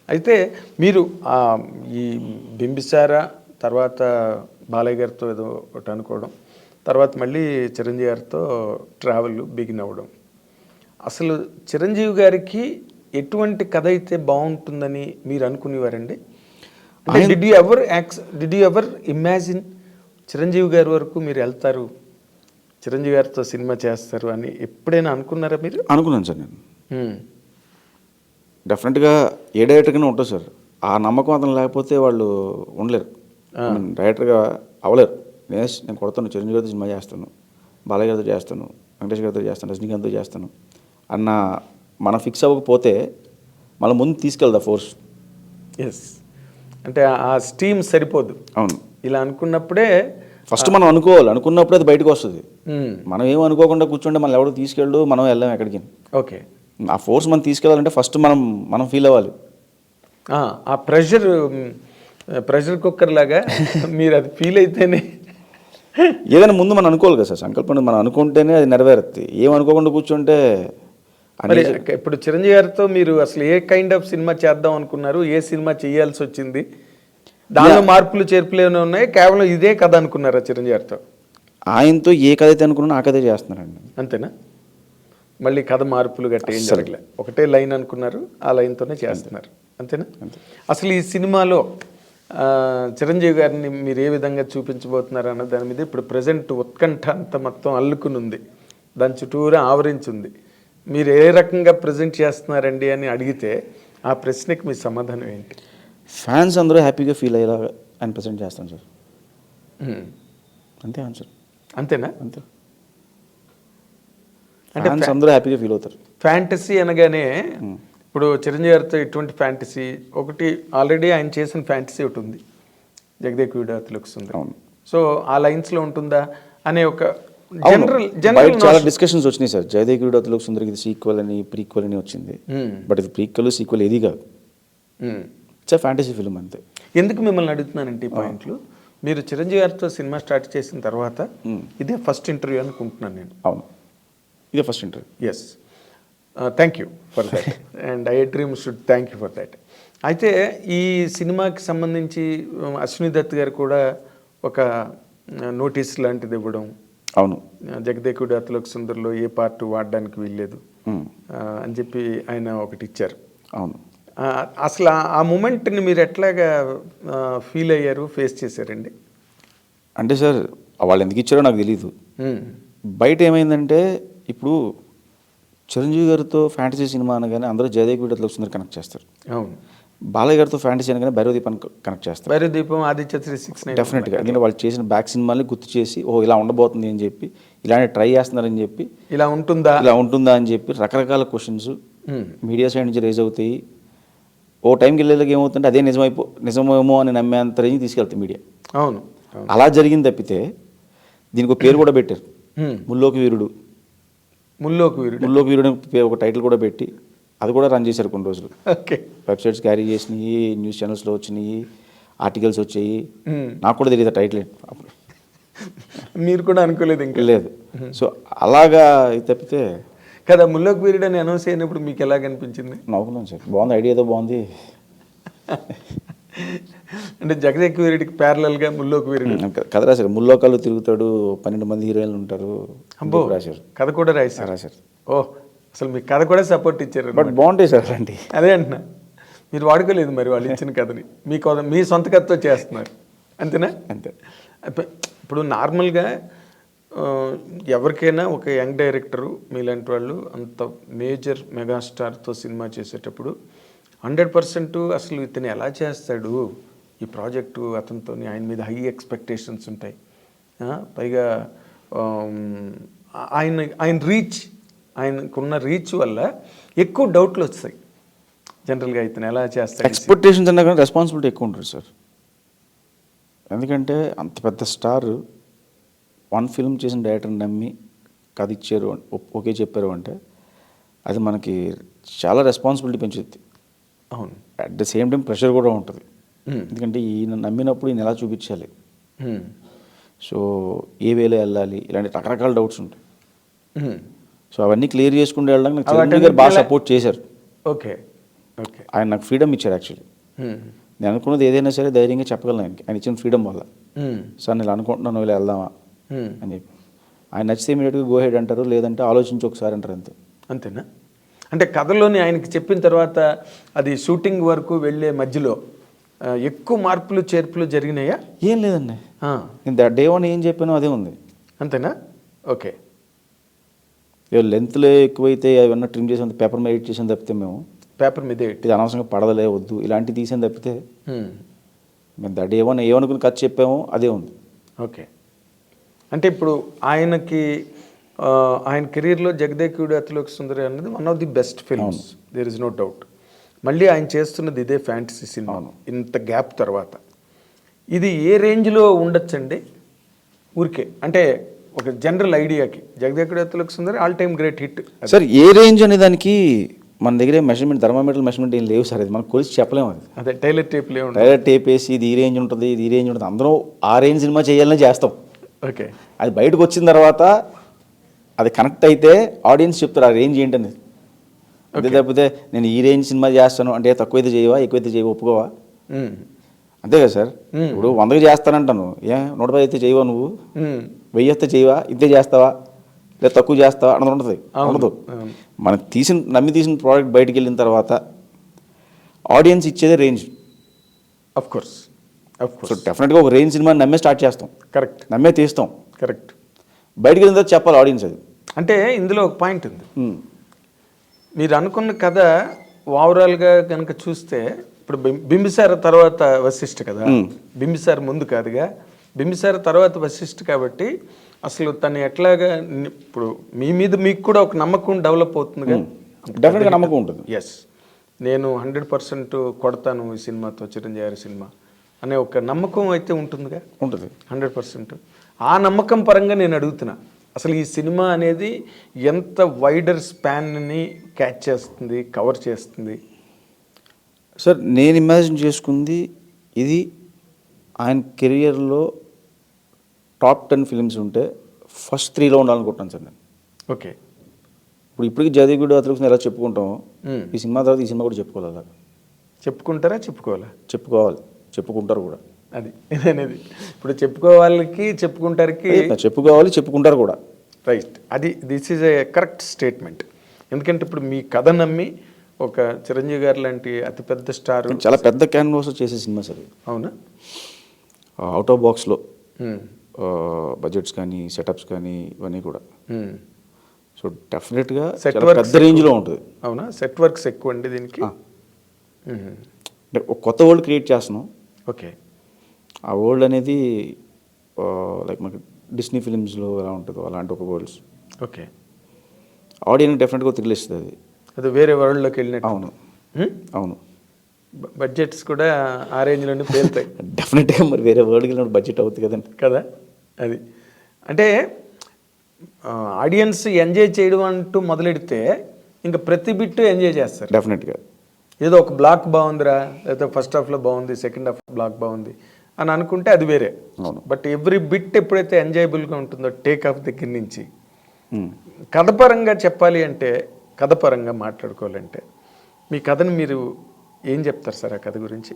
అయితే మీరు ఈ బింబిసార తర్వాత బాలయ్య గారితో ఏదో ఒకటి అనుకోవడం, తర్వాత మళ్ళీ చిరంజీవి గారితో ట్రావెల్ బిగిన్ అవ్వడం. అసలు చిరంజీవి గారికి ఎటువంటి కథ అయితే బాగుంటుందని మీరు అనుకునేవారండి? అంటే did you ever imagine Chiranjeevi గారి వరకు మీరు వెళ్తారు, చిరంజీవి గారితో సినిమా చేస్తారు అని ఎప్పుడైనా అనుకున్నారా మీరు? అనుకున్నాను సార్ నేను. డెఫినెట్గా ఏ డైరెక్టర్గానే ఉంటుంది సార్. ఆ నమ్మకం అతను లేకపోతే వాళ్ళు ఉండలేరు, డైరెక్టర్గా అవ్వలేరు. నేను కొడతాను, చిరంజీవి గారితో సినిమా చేస్తాను, బాలయ్య గారితో చేస్తాను, వెంకటేష్ గారితో చేస్తాను, రజనీకాంత్తో చేస్తాను అన్న మనం ఫిక్స్ అవ్వకపోతే మళ్ళీ ముందు తీసుకెళ్దా ఫోర్స్. ఎస్, అంటే ఆ స్టీమ్ సరిపోదు. అవును, ఇలా అనుకున్నప్పుడే ఫస్ట్ మనం అనుకోవాలి, అనుకున్నప్పుడే అది బయటకు వస్తుంది. మనం ఏం అనుకోకుండా కూర్చుంటే మనం ఎవరు తీసుకెళ్ళు, మనం వెళ్ళాం ఎక్కడికి. ఓకే, ఆ ఫోర్స్ మనం తీసుకెళ్ళాలంటే ఫస్ట్ మనం ఫీల్ అవ్వాలి. ఆ ప్రెషర్ కుక్కర్ లాగా మీరు అది ఫీల్ అయితేనే ఏదైనా ముందు మనం అనుకోవాలి కదా సార్. సంకల్పం మనం అనుకుంటేనే అది నెరవేరుతుంది. ఏం అనుకోకుండా కూర్చుంటే ఇప్పుడు చిరంజీవి గారితో మీరు అసలు ఏ కైండ్ ఆఫ్ సినిమా చేద్దాం అనుకున్నారు? ఏ సినిమా చేయాల్సి వచ్చింది? దానిలో మార్పులు చేర్పులు ఏమైనా ఉన్నాయి? కేవలం ఇదే కథ అనుకున్నారా చిరంజీవి గారితో? ఆయనతో ఏ కథ అయితే అనుకున్నా ఆ కథే చేస్తున్నారండి. అంతేనా? మళ్ళీ కథ మార్పులు గట్ట ఏం జరగలే, ఒకటే లైన్ అనుకున్నారు, ఆ లైన్తోనే చేస్తున్నారు, అంతేనా? అసలు ఈ సినిమాలో చిరంజీవి గారిని మీరు ఏ విధంగా చూపించబోతున్నారు అన్న దాని మీద ఇప్పుడు ప్రజెంట్ ఉత్కంఠ అంతా మొత్తం అల్లుకుని ఉంది, దాని చుట్టూరా ఆవరించింది. మీరు ఏ రకంగా ప్రజెంట్ చేస్తున్నారండి అని అడిగితే ఆ ప్రశ్నకి మీ సమాధానం ఏంటి? ఫ్యాన్స్ అందరూ హ్యాపీగా ఫీల్ అయ్యేలా ఆయన ప్రజెంట్ చేస్తాను సార్. అంతే ఆన్సర్. అంతేనా? అంతే. అంటే అందరూ హ్యాపీగా ఫీల్ అవుతారు. ఫ్యాంటసీ అనగానే ఇప్పుడు చిరంజీవి గారితో ఎటువంటి ఫ్యాంటసీ? ఒకటి ఆల్రెడీ ఆయన చేసిన ఫ్యాంటసీ ఒకటి ఉంది, జగదేక వీరుడు సుందరి. సో ఆ లైన్స్లో ఉంటుందా అనే ఒక జనరల్ చాలా డిస్కషన్స్ వచ్చినాయి సార్. జగదేక వీరుడు సుందరికి ఇది సీక్వెల్ అని ప్రీక్వెల్ అని వచ్చింది. బట్ ఇది ప్రీక్వెల్ సీక్వెల్ ఏది కాదు, ఇట్స్ ఫ్యాంటసీ ఫిల్మ్ అంతే. ఎందుకు మిమ్మల్ని అడుగుతున్నానంటే ఈ పాయింట్లు, మీరు చిరంజీవి గారితో సినిమా స్టార్ట్ చేసిన తర్వాత ఇదే ఫస్ట్ ఇంటర్వ్యూ అనుకుంటున్నాను నేను. అవును, ఇదే first interview. Yes, thank you for that and I dream should thank you for that. అయితే ఈ సినిమాకి సంబంధించి అశ్విని దత్ గారు కూడా ఒక నోటీస్ లాంటిది ఇవ్వడం. అవును, జగదేకుడు అతిలోక సుందరిలో ఏ పార్ట్ వాడడానికి వీల్లేదు అని చెప్పి ఆయన ఒకటి ఇచ్చారు. అవును, అసలు ఆ మూమెంట్ని మీరు ఎట్లాగా ఫీల్ అయ్యారు, ఫేస్ చేశారండి? అంటే సార్ వాళ్ళు ఎందుకు ఇచ్చారో నాకు తెలీదు. బయట ఏమైందంటే ఇప్పుడు చిరంజీవి గారితో ఫ్యాంటసీ సినిమా అనగానే అందరూ జయదేక్ వీడియోలో సుందర్ కనెక్ట్ చేస్తారు. అవును, బాలయ్య గారితో ఫ్యాంటసీ అనగానే భైరవదీపాన్ని కనెక్ట్ చేస్తారు. భైరవదీపం, ఆదిత్య 369 డెఫినెట్గా. ఎందుకంటే వాళ్ళు చేసిన బ్యాక్ సినిమాల్ని గుర్తు చేసి ఇలా ఉండబోతుంది అని చెప్పి, ఇలాంటి ట్రై చేస్తున్నారని చెప్పి, ఇలా ఉంటుందా అని చెప్పి రకరకాల క్వశ్చన్స్ మీడియా సైడ్ నుంచి రేజ్ అవుతాయి. ఓ టైంకి వెళ్ళేలాగా ఏమవుతుంటే అదే నిజమేమో అని నమ్మేంత రేంజ్ తీసుకెళ్తాయి మీడియా. అవును, అలా జరిగింది తప్పితే దీనికి ఒక పేరు కూడా పెట్టారు, ముల్లోకి వీరుడు. ముల్లోకి వీరుడు ఒక టైటిల్ కూడా పెట్టి అది కూడా రన్ చేశారు కొన్ని రోజులు. ఓకే, వెబ్సైట్స్ క్యారీ చేసినాయి, న్యూస్ ఛానల్స్లో వచ్చినాయి, ఆర్టికల్స్ వచ్చాయి. నాకు కూడా తెలియదు టైటిల్ అప్పుడు. మీరు కూడా అనుకోలేదు? ఇంకా లేదు. సో అలాగా తప్పితే కదా ముల్లోకి వీరుడు అని అనౌన్స్ అయినప్పుడు మీకు ఎలా కనిపించింది? నవ్వుకున్నాను సార్, బాగుంది, ఐడియా ఏదో బాగుంది. అంటే జగదేక వీరుడికి ప్యారలల్గా ముల్లోకి వీరుడు కథ రాశారు. ముల్లోకాలు తిరుగుతాడు, 12 మంది హీరోయిన్లు ఉంటారు. అబ్బో, రాశారు, కథ కూడా రాశారు. ఓ, అసలు మీ కథ కూడా సపోర్ట్ ఇచ్చారు. బట్ బాగుంటాయి సార్ అలాంటి. అదే అంటున్నా, మీరు వాడుకోలేదు మరి వాళ్ళు ఇచ్చిన కథని, మీ సొంత కథతో చేస్తున్నారు, అంతేనా? అంతే. ఇప్పుడు నార్మల్గా ఎవరికైనా ఒక యంగ్ డైరెక్టరు మీలాంటి వాళ్ళు అంత మేజర్ మెగాస్టార్తో సినిమా చేసేటప్పుడు 100% అసలు ఇతను ఎలా చేస్తాడు ఈ ప్రాజెక్టు, అతనితో ఆయన మీద హై ఎక్స్పెక్టేషన్స్ ఉంటాయి. పైగా ఆయనకున్న రీచ్ వల్ల ఎక్కువ డౌట్లు వస్తాయి జనరల్గా, ఇతను ఎలా చేస్తాడు. ఎక్స్పెక్టేషన్స్ అన్నా కానీ రెస్పాన్సిబిలిటీ ఎక్కువ ఉంటుంది సార్. ఎందుకంటే అంత పెద్ద స్టార్ వన్ ఫిల్మ్ చేసిన డైరెక్టర్ని నమ్మి కథ ఇచ్చారు, ఓకే చెప్పారు అంటే అది మనకి చాలా రెస్పాన్సిబిలిటీ పెంచుద్ది. అవును, at the same time pressure కూడా ఉంటుంది. ఎందుకంటే ఈయన నమ్మినప్పుడు ఈయన ఎలా చూపించాలి, సో ఏ వేలో వెళ్ళాలి, ఇలాంటి రకరకాల డౌట్స్ ఉంటాయి. సో అవన్నీ క్లియర్ చేసుకుంటూ వెళ్ళడానికి నాకు చిరంజీవి గారు బాగా సపోర్ట్ చేశారు. Okay, okay. ఆయన నాకు ఫ్రీడమ్ ఇచ్చారు యాక్చువల్లీ. నేను అనుకున్నది ఏదైనా సరే ధైర్యంగా చెప్పగలను ఆయనకి. ఆయన ఇచ్చిన ఫ్రీడమ్ వల్ల, సార్ నేను అనుకుంటున్నాను ఇలా వెళ్దామా అని చెప్పి. ఆయన నచ్చితే ఇమీడియట్గా గో హెడ్ అంటారు, లేదంటే ఆలోచించి ఒకసారి అంటారు, అంతే. అంతేనా? అంటే కథలోని ఆయనకి చెప్పిన తర్వాత అది షూటింగ్ వరకు వెళ్ళే మధ్యలో ఎక్కువ మార్పులు చేర్పులు జరిగినాయా? ఏం లేదండి, నేను డే వన్ ఏం చెప్పానో అదే ఉంది. అంతేనా? ఓకే. లెంత్లో ఎక్కువైతే అవన్నీ ట్రిమ్ చేసాం, పేపర్ మీద ఎడిట్ చేసాం తప్పితే, మేము పేపర్ మీద ఇది అనవసరంగా పడదలే వద్దు ఇలాంటివి తీసాను తప్పితే, మేము డే వన్ ఏమనుకుని కథ చెప్పామో అదే ఉంది. ఓకే. అంటే ఇప్పుడు ఆయనకి ఆయన కెరీర్లో జగదేకుడు అతిలోక సుందరి అన్నది one of the best films, there is no doubt. మళ్ళీ ఆయన చేస్తున్నది ఇదే ఫ్యాంటసీ సినిమా ఇంత గ్యాప్ తర్వాత. ఇది ఏ రేంజ్లో ఉండొచ్చండి ఊరికే? అంటే ఒక జనరల్ ఐడియాకి Jagadekudu Athiloka Sundari all time great hit. Sir ఏ రేంజ్ అనే దానికి మన దగ్గర మెజర్మెంట్, థర్మామీటర్ మెజర్మెంట్ ఏం లేవు సార్. అది మనం కొలిసి చెప్పలేము. అది అదే టైలర్ టేప్ లేవు. టైలర్ టేప్ వేసి ఇది ఈ రేంజ్ ఉంటుంది, ఇది ఈ రేంజ్ ఉంటుంది, అందరూ ఆ రేంజ్ సినిమా చేయాలని చేస్తాం. ఓకే. అది బయటకు వచ్చిన తర్వాత అది కనెక్ట్ అయితే ఆడియన్స్ చెప్తారు ఆ రేంజ్ ఏంటని. అంతే తప్పితే నేను ఈ రేంజ్ సినిమా చేస్తాను అంటే తక్కువైతే చేయవా, ఎక్కువైతే చేయవా, ఒప్పుకోవా? అంతే కదా సార్. ఇప్పుడు 100కి చేస్తానంటాను, 110 అయితే చేయవా, నువ్వు 1000 అయితే చేయవా, ఇంతే చేస్తావా, లేదా తక్కువ చేస్తావా అన్నది ఉంటుంది. ఉండదు. మనం నమ్మి తీసిన ప్రోడక్ట్ బయటికి వెళ్ళిన తర్వాత ఆడియన్స్ ఇచ్చేదే రేంజ్. Of course. సో డెఫినెట్గా ఒక రేంజ్ సినిమా నమ్మే స్టార్ట్ చేస్తాం. కరెక్ట్. నమ్మే తీస్తాం. కరెక్ట్. బయటికి వెళ్ళిన తర్వాత చెప్పాలి ఆడియన్స్ అది. అంటే ఇందులో ఒక పాయింట్ ఉంది. మీరు అనుకున్న కథ ఓవరాల్గా కనుక చూస్తే, ఇప్పుడు బింబిసార తర్వాత వశిష్ఠ కదా, బింబిసార ముందు కాదుగా, బింబిసార తర్వాత వశిష్ఠ కాబట్టి అసలు తను ఎట్లాగా ఇప్పుడు మీ మీద మీకు కూడా ఒక నమ్మకం డెవలప్ అవుతుందిగా. డెఫినెట్గా నమ్మకం ఉంటుంది. ఎస్, నేను 100% కొడతాను ఈ సినిమాతో, చిరంజీవి గారి సినిమా అనే ఒక నమ్మకం అయితే ఉంటుందిగా. ఉంటుంది 100%. ఆ నమ్మకం పరంగా నేను అడుగుతున్నా, అసలు ఈ సినిమా అనేది ఎంత వైడర్ స్పాన్ని క్యాచ్ చేస్తుంది, కవర్ చేస్తుంది? సార్ నేను ఇమాజిన్ చేసుకుంది ఇది ఆయన కెరియర్లో టాప్ 10 ఫిలిమ్స్ ఉంటే ఫస్ట్ 3లో ఉండాలనుకుంటున్నాను సార్ నేను. ఓకే. ఇప్పటికి జగదేకుడు అతిలోక సుందరి ఎలా చెప్పుకుంటాము, ఈ సినిమా తర్వాత ఈ సినిమా కూడా చెప్పుకోవాలి. అలాగా చెప్పుకుంటారా? చెప్పుకోవాలా? చెప్పుకోవాలి, చెప్పుకుంటారు కూడా. అది అనేది ఇప్పుడు చెప్పుకోవాలకి చెప్పుకుంటారికి, చెప్పుకోవాలి, చెప్పుకుంటారు కూడా. రైట్. అది this is a correct statement. ఎందుకంటే ఇప్పుడు మీ కథ నమ్మి ఒక చిరంజీవి గారు లాంటి అతిపెద్ద స్టార్, చాలా పెద్ద క్యాన్వాస్ చేసే సినిమా సార్. అవునా? అవుట్ ఆఫ్ బాక్స్లో బడ్జెట్స్ కానీ సెటప్స్ కానీ ఇవన్నీ కూడా. సో డెఫినెట్గా పెద్ద రేంజ్లో ఉంటుంది. అవునా? సెట్ వర్క్స్ ఎక్కువ అండి దీనికి. అంటే ఒక కొత్త వరల్డ్ క్రియేట్ చేస్తున్నాం. ఓకే. ఆ వరల్డ్ అనేది లైక్ మనకి డిస్నీ ఫిలిమ్స్లో ఎలా ఉంటుందో అలాంటి ఒక వరల్డ్స్. ఓకే. ఆడియన్కి డెఫినెట్గా థ్రిల్ ఇస్తుంది. అది వేరే వరల్డ్లోకి వెళ్ళినట్టు. అవును. అవును. బడ్జెట్స్ కూడా ఆ రేంజ్లోనే పేలుతాయి. డెఫినెట్గా మరి వేరే వరల్డ్కి వెళ్ళినప్పుడు బడ్జెట్ అవుతుంది కదండి. కదా. అది అంటే ఆడియన్స్ ఎంజాయ్ చేయడం అంటూ మొదలెడితే ఇంకా ప్రతి బిట్టు ఎంజాయ్ చేస్తారు డెఫినెట్గా. ఏదో ఒక బ్లాక్ బాగుందిరా, లేకపోతే ఫస్ట్ హాఫ్లో బాగుంది, సెకండ్ హాఫ్ బ్లాక్ బాగుంది అని అనుకుంటే అది వేరే. బట్ ఎవ్రీ బిట్ ఎప్పుడైతే ఎంజాయబుల్గా ఉంటుందో టేక్ ఆఫ్ దగ్గర నుంచి, కథపరంగా చెప్పాలి అంటే, కథపరంగా మాట్లాడుకోవాలంటే మీ కథను మీరు ఏం చెప్తారు సార్ ఆ కథ గురించి?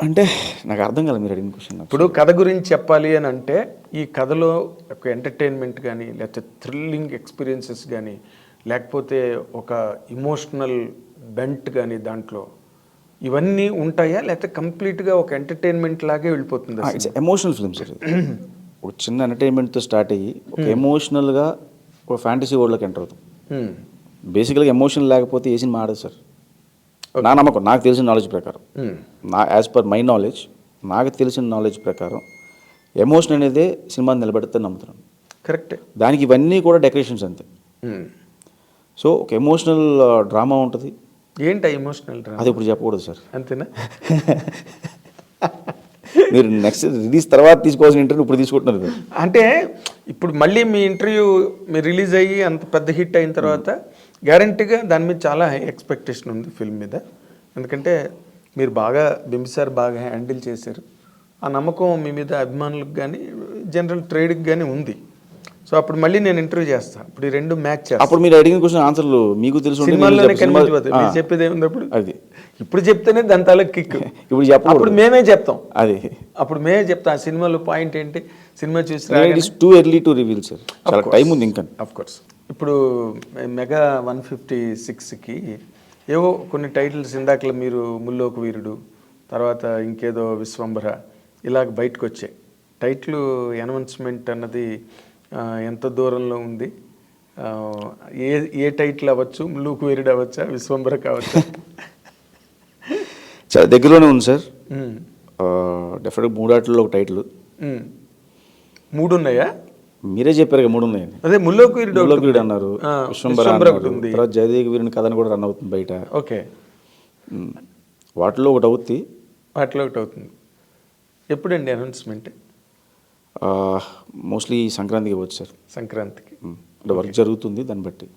అంటే నాకు అర్థం కాలేదు మీరు అడిగిన క్వశ్చన్. ఇప్పుడు కథ గురించి చెప్పాలి అని అంటే ఈ కథలో ఒక ఎంటర్టైన్మెంట్ కానీ, లేకపోతే థ్రిల్లింగ్ ఎక్స్పీరియన్సెస్ కానీ, లేకపోతే ఒక ఇమోషనల్ బెంట్ కానీ దాంట్లో ఇవన్నీ ఉంటాయా, లేకపోతే కంప్లీట్గా ఒక ఎంటర్టైన్మెంట్ లాగే వెళ్ళిపోతుందా? It's emotional film sir. ఒక చిన్న ఎంటర్టైన్మెంట్తో స్టార్ట్ అయ్యి ఒక ఎమోషనల్గా ఒక ఫ్యాంటసీ వరల్డ్లోకి ఎంటర్ అవుతాం. బేసికల్గా ఎమోషన్ లేకపోతే ఏ సినిమా ఆడదు సార్. నా నమ్మకం, నాకు తెలిసిన నాలెడ్జ్ ప్రకారం, యాజ్ పర్ మై నాలెడ్జ్, నాకు తెలిసిన నాలెడ్జ్ ప్రకారం ఎమోషన్ అనేది సినిమాని నిలబెడితే నమ్ముతున్నాను. కరెక్ట్. దానికి ఇవన్నీ కూడా డెకరేషన్స్ అంతే. సో ఒక ఎమోషనల్ డ్రామా ఉంటుంది. ఏంటి ఎమోషనల్ డ్రామా? అది ఇప్పుడు చెప్పకూడదు సార్. అంతేనా? మీరు నెక్స్ట్ రిలీజ్ తర్వాత తీసుకోవాల్సిన ఇంటర్వ్యూ ఇప్పుడు తీసుకుంటున్నారు. అంటే ఇప్పుడు మళ్ళీ మీ ఇంటర్వ్యూ మీరు రిలీజ్ అయ్యి అంత పెద్ద హిట్ అయిన తర్వాత గ్యారంటీగా దాని మీద చాలా హై ఎక్స్పెక్టేషన్ ఉంది ఫిల్మ్ మీద. ఎందుకంటే మీరు బాగా బింబిసార్ బాగా హ్యాండిల్ చేశారు. ఆ నమ్మకం మీ మీద అభిమానులకు కానీ జనరల్ ట్రేడ్కి కానీ ఉంది. సో అప్పుడు మళ్ళీ నేను ఇంటర్వ్యూ చేస్తాను. ఇప్పుడు ఈ రెండు మ్యాచ్ చేస్తాను. అప్పుడు మీరు అడిగిన క్వశ్చన్ ఆన్సర్లు మీకు తెలుసు సినిమాల్లోనే కనిపించిపోతుంది. మీరు చెప్పేది ఏముంది అప్పుడు? అది ఇప్పుడు చెప్తేనే దాని తాలూకు కిక్. ఇప్పుడు చెప్పకూడదు. అప్పుడు మేమే చెప్తాం. అది అప్పుడు మేమే చెప్తాం ఆ సినిమాలో పాయింట్ ఏంటి, సినిమా చూసి it is too early to reveal sir. చాలా టైం ఉంది ఇంకా. Of course. ఇప్పుడు మెగా 156కి ఏవో కొన్ని టైటిల్స్ ఇందాకలో మీరు ముల్లోక వీరుడు, తర్వాత ఇంకేదో విశ్వంబర ఇలాగ బయటకు వచ్చాయి. టైటిల్ అనౌన్స్మెంట్ అన్నది ఎంత దూరంలో ఉంది? ఏ టైటిల్ అవ్వచ్చు? ముల్లోక వీరుడు అవ్వచ్చా, విశ్వంబర కావచ్చా? చాలా దగ్గరలోనే ఉంది సార్. డెఫినెట్గా 3 ఆటల్లో ఒక టైటిల్. 3 ఉన్నాయా? మీరే చెప్పారు కదా 3 ఉన్నాయని. అదే ముల్లోక వీరుడు అన్నారు, విశ్వంబర అన్నారు, తర్వాత జయదేవి వీరుని కథను కూడా రన్ అవుతుంది బయట. ఓకే, వాటిలో ఒకటి అవుతుంది. వాటిలో ఒకటి అవుతుంది. ఎప్పుడండి అనౌన్స్మెంట్? మోస్ట్లీ సంక్రాంతికి ఇవ్వచ్చు సార్. సంక్రాంతికి. అంటే వర్క్ జరుగుతుంది దాన్ని బట్టి.